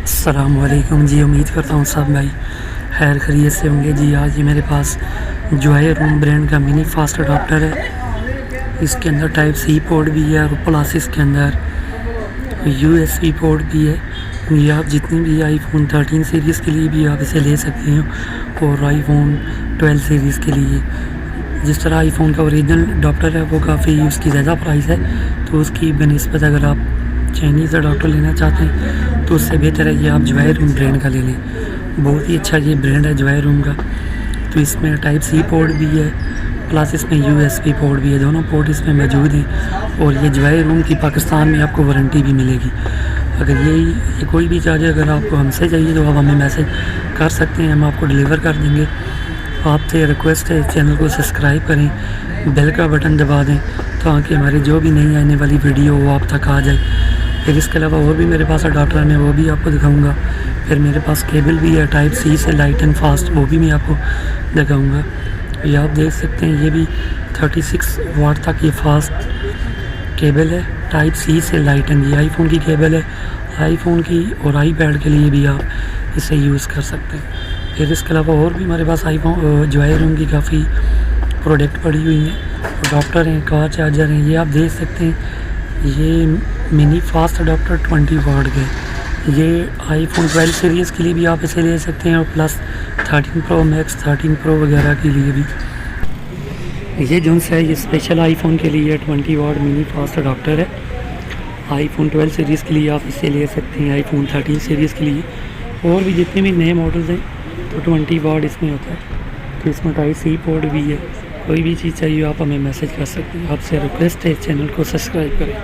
अस्सलामुअलैकुम जी। उम्मीद करता हूँ सब भाई खैर खैरियत से होंगे जी। आज ये मेरे पास जॉय रूम ब्रांड का मिनी फास्ट अडाप्टर है। इसके अंदर टाइप सी पोर्ट भी है और प्लस इसके अंदर USB पोर्ट भी है। ये आप जितनी भी आईफोन 13 सीरीज़ के लिए भी आप इसे ले सकते हैं और आईफोन 12 सीरीज़ के लिए। जिस तरह आईफोन का ओरिजिनल अडाप्टर है वो काफ़ी उसकी ज़्यादा प्राइस है, तो उसकी बनिस्बत अगर आप चाइनीज़ अडाप्टर लेना चाहते हैं तो उससे बेहतर है कि आप जॉय रूम ब्रांड का ले लें। बहुत ही अच्छा ये ब्रांड है जॉय रूम का। तो इसमें टाइप सी पोर्ट भी है प्लस इसमें USB पोर्ट भी है, दोनों पोर्ट इसमें मौजूद हैं। और ये जॉय रूम की पाकिस्तान में आपको वारंटी भी मिलेगी। अगर ये कोई भी चार्जर अगर आपको हमसे चाहिए तो आप हमें मैसेज कर सकते हैं, हम आपको डिलीवर कर देंगे। आपसे रिक्वेस्ट है चैनल को सब्सक्राइब करें, बेल का बटन दबा दें ताकि हमारी जो भी नई आने वाली वीडियो वो आप तक आ जाए। फिर इसके अलावा और भी मेरे पास अडाप्टर हैं, वो भी आपको दिखाऊंगा। फिर मेरे पास केबल भी है टाइप सी से लाइट एंड फास्ट, वो भी मैं आपको दिखाऊंगा। ये आप देख सकते हैं, ये भी 36 वाट तक ये फास्ट केबल है टाइप सी से लाइट एंड। ये आईफोन की केबल है, आईफोन की और आईपैड के लिए भी आप इसे यूज़ कर सकते हैं। फिर इसके अलावा और भी हमारे पास आईफोन जॉय रूम की काफ़ी प्रोडक्ट पड़ी हुई हैं, अडाप्टर हैं, कार चार्जर हैं। ये आप देख सकते हैं, ये मिनी फास्ट अडाप्टर 20 वाट के। ये आईफोन 12 सीरीज़ के लिए भी आप इसे ले सकते हैं और प्लस 13 प्रो मैक्स 13 प्रो वगैरह के लिए भी। ये जो है ये स्पेशल आईफोन के लिए 20 वाट मिनी फास्ट अडाप्टर है। आईफोन 12 सीरीज़ के लिए आप इसे ले सकते हैं, आईफोन 13 सीरीज़ के लिए और भी जितने भी नए मॉडल्स हैं तो 20 वाट इसमें होता है। तो इसमें टाइप सी पोर्ट भी है। कोई भी चीज़ चाहिए आप हमें मैसेज कर सकते हैं। आपसे रिक्वेस्ट है चैनल को सब्सक्राइब करें।